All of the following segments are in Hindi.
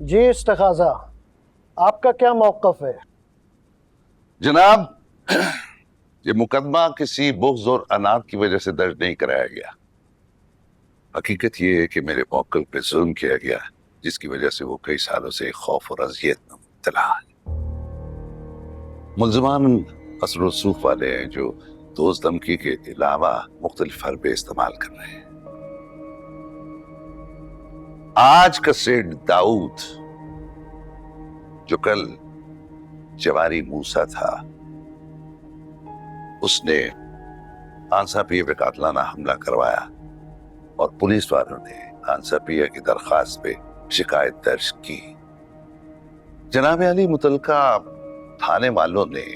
जी इस्तिखाज़ा, आपका क्या मौक़िफ़ है? जनाब, ये मुकदमा किसी बुग़्ज़ और अनाद की वजह से दर्ज नहीं कराया गया। हकीकत ये है कि मेरे मौक़िफ़ पे जुल्म किया गया, जिसकी वजह से वो कई सालों से खौफ और अज़ियत में मुब्तला है। मुल्ज़िमान असर रसूख वाले हैं जो दोस्त धमकी के अलावा मुख्तलिफ हरबे इस्तेमाल कर रहे हैं। आज का सेठ दाऊद, जो कल जवारी मूसा था, उसने आंसा पिया पे कातलाना हमला करवाया और पुलिस वालों ने आंसा पिया की दरखास्त पे शिकायत दर्ज की। जनाब अली, मुतलका थाने वालों ने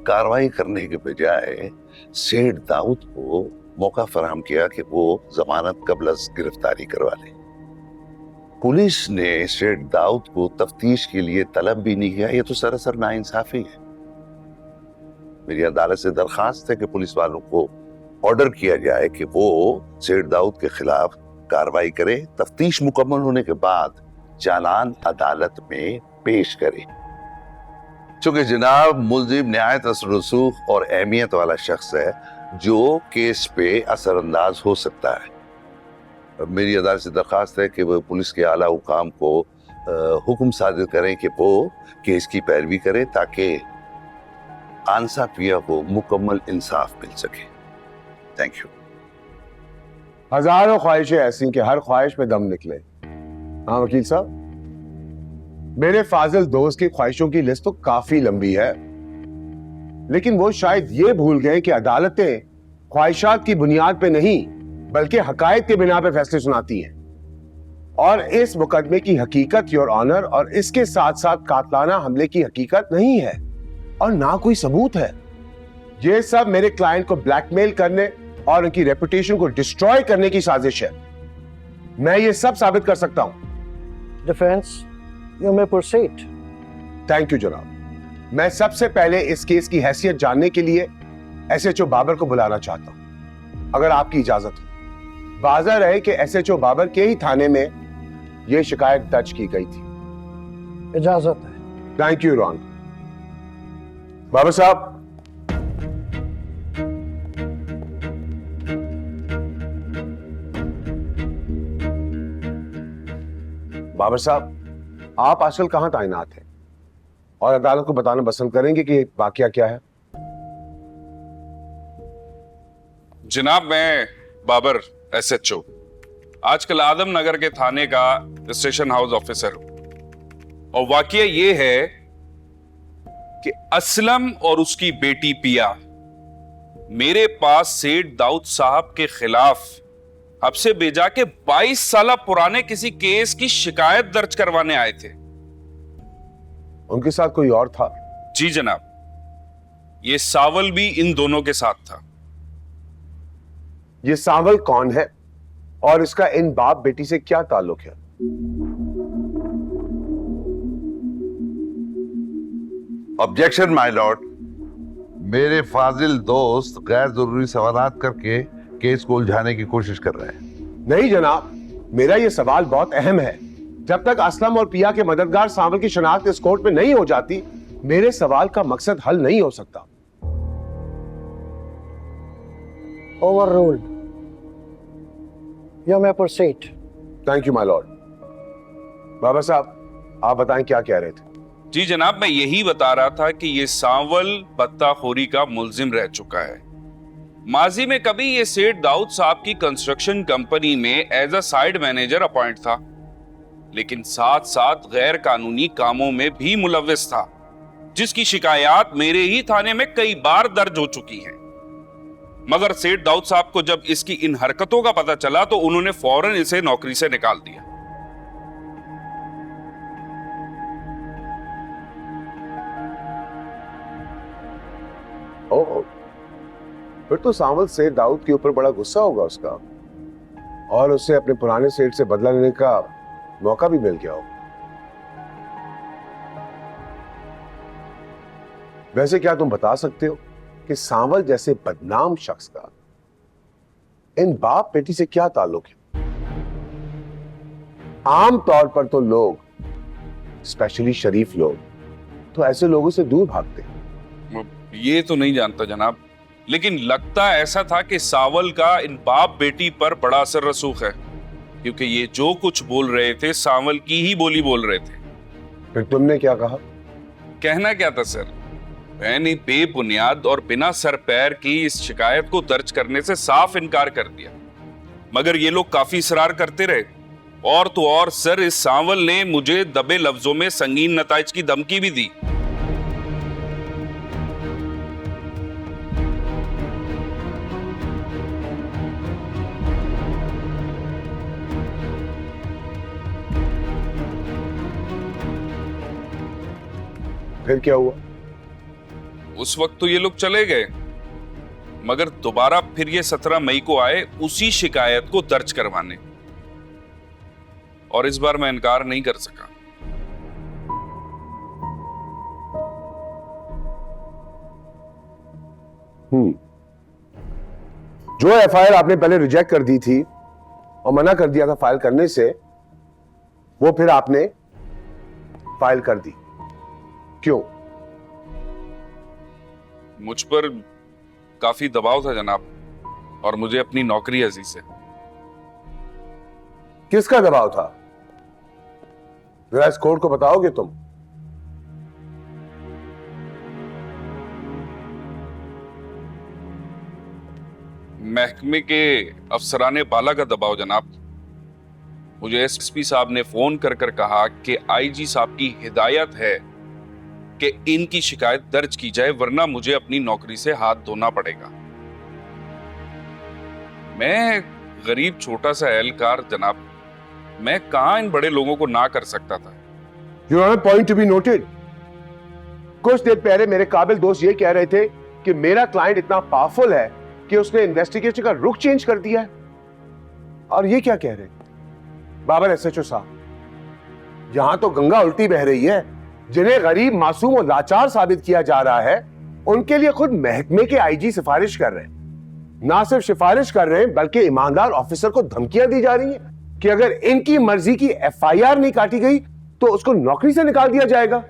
कार्रवाई करने के बजाय सेठ दाऊद को मौका फराहम किया कि वो जमानत कबल गिरफ्तारी करवा ले। पुलिस ने सेठ दाऊद को तफ्तीश के लिए तलब भी नहीं किया। ये तो सरासर नाइंसाफी है। मेरी अदालत से दरखास्त है कि पुलिस वालों को ऑर्डर किया जाए कि वो सेठ दाऊद के खिलाफ कार्रवाई करे, तफ्तीश मुकम्मल होने के बाद चालान अदालत में पेश करे। चूंकि जनाब मुल्जिम नहायत असर रसूख और अहमियत वाला शख्स है जो केस पे असरअंदाज हो सकता है, मेरी अदालत से दरखास्त है कि वो पुलिस के आला हुकाम को हुक्म सादिर करें कि वो केस की पैरवी करे ताकि आंसा पिया को मुकम्मल इंसाफ मिल सके। Thank you. हजारों ख्वाहिशें ऐसी कि हर ख्वाहिश में दम निकले। हाँ वकील साहब, मेरे फाजिल दोस्त की ख्वाहिशों की लिस्ट तो काफी लंबी है, लेकिन वो शायद ये भूल गए कि अदालतें ख्वाहिशात की बुनियाद पे नहीं बल्कि हकायत के बिना पे फैसले सुनाती हैं। और इस मुकदमे की हकीकत, योर ऑनर, और इसके साथ साथ कातलाना हमले की हकीकत नहीं है और ना कोई सबूत है। ये सब मेरे क्लाइंट को ब्लैकमेल करने और उनकी रेपुटेशन को डिस्ट्रॉय करने की साजिश है। मैं ये सब साबित कर सकता हूं। Defence, you may proceed. Thank you जनाब। मैं सबसे पहले इस केस की हैसियत जानने के लिए एसएचओ बाबर को बुलाना चाहता हूं, अगर आपकी इजाजत हो। वाज़ा रहे कि एसएचओ बाबर के ही थाने में यह शिकायत दर्ज की गई थी। इजाजत है। Thank you Ron. बाबर साहब, बाबर साहब, आप आजकल कहां तैनात हैं और अदालत को बताना पसंद करेंगे कि वाकया क्या है? जनाब, मैं बाबर एसएचओ आजकल आदम नगर के थाने का स्टेशन हाउस ऑफिसर हूं और वाकया ये है कि असलम और उसकी बेटी पिया मेरे पास सेठ दाऊद साहब के खिलाफ अब से बेजा के 22 साल पुराने किसी केस की शिकायत दर्ज करवाने आए थे। उनके साथ कोई और था? जी जनाब, ये सावल भी इन दोनों के साथ था। ये सावल कौन है और इसका इन बाप बेटी से क्या ताल्लुक है? Objection my Lord. मेरे फाजिल दोस्त गैर जरूरी सवालात करके केस को उलझाने की कोशिश कर रहे हैं। नहीं जनाब, मेरा यह सवाल बहुत अहम है। जब तक असलम और पिया के मददगार सावल की शनाख्त इस कोर्ट में नहीं हो जाती, मेरे सवाल का मकसद हल नहीं हो सकता। Overruled. You may proceed. Thank you my lord. Baba Saheb, आप बताएं क्या कह रहे थे? जी जनाब, मैं यही बता रहा था कि ये सांवल बत्ताखोरी का मुल्जिम रह चुका है। माजी में कभी ये सेठ दाऊद साहब की कंस्ट्रक्शन कंपनी में as a site manager appoint था, लेकिन साथ साथ गैर कानूनी कामों में भी मुलव्विस था, जिसकी शिकायत मेरे ही थाने में कई बार दर्ज हो चुकी हैं। मगर सेठ दाऊद साहब को जब इसकी इन हरकतों का पता चला तो उन्होंने फौरन इसे नौकरी से निकाल दिया। ओह, फिर तो सावल सेठ दाऊद के ऊपर बड़ा गुस्सा होगा उसका, और उसे अपने पुराने सेठ से बदला लेने का मौका भी मिल गया हो। वैसे क्या तुम बता सकते हो कि सांवल जैसे बदनाम शख्स का इन बाप बेटी से क्या ताल्लुक है? आम तौर पर तो लोग स्पेशली शरीफ लोग तो ऐसे लोगों से दूर भागते हैं। ये तो नहीं जानता जनाब, लेकिन लगता ऐसा था कि सावल का इन बाप बेटी पर बड़ा असर रसूख है, क्योंकि ये जो कुछ बोल रहे थे सावल की ही बोली बोल रहे थे। फिर तुमने क्या कहा? कहना क्या था सर, मैंने बेबुनियाद और बिना सर पैर की इस शिकायत को दर्ज करने से साफ इनकार कर दिया, मगर ये लोग काफी इसरार करते रहे। और तो और सर, इस सावल ने मुझे दबे लफ्जों में संगीन नताइज की धमकी भी दी। फिर क्या हुआ? उस वक्त तो ये लोग चले गए, मगर दोबारा फिर ये 17 मई को आए उसी शिकायत को दर्ज करवाने, और इस बार मैं इनकार नहीं कर सका। जो एफआईआर आपने पहले रिजेक्ट कर दी थी और मना कर दिया था फाइल करने से, वो फिर आपने फाइल कर दी, क्यों? मुझ पर काफी दबाव था जनाब, और मुझे अपनी नौकरी अजीज है। किसका दबाव था? जरा इस कोर्ट को बताओगे तुम? महकमे के अफसराने बाला का दबाव जनाब। मुझे एसपी साहब ने फोन कर कर कहा कि आईजी साहब की हिदायत है कि इनकी शिकायत दर्ज की जाए, वरना मुझे अपनी नौकरी से हाथ धोना पड़ेगा। मैं गरीब छोटा सा एहलकार जनाब, मैं कहां इन बड़े लोगों को ना कर सकता था। Your honour, point to be noted. कुछ देर पहले मेरे काबिल दोस्त ये कह रहे थे कि मेरा क्लाइंट इतना पावरफुल है कि उसने इन्वेस्टिगेशन का रुख चेंज कर दिया है। और ये क्या कह रहे हैं? बाबर एसएचओ साहब, यहां तो गंगा उल्टी बह रही है। जिन्हें गरीब, मासूम और लाचार साबित किया जा रहा है, उनके लिए खुद महकमे के आईजी सिफारिश कर रहे हैं। ना सिर्फ सिफारिश कर रहे हैं, बल्कि ईमानदार ऑफिसर को धमकियां दी जा रही हैं कि अगर इनकी मर्जी की एफआईआर नहीं काटी गई तो उसको नौकरी से निकाल दिया जाएगा।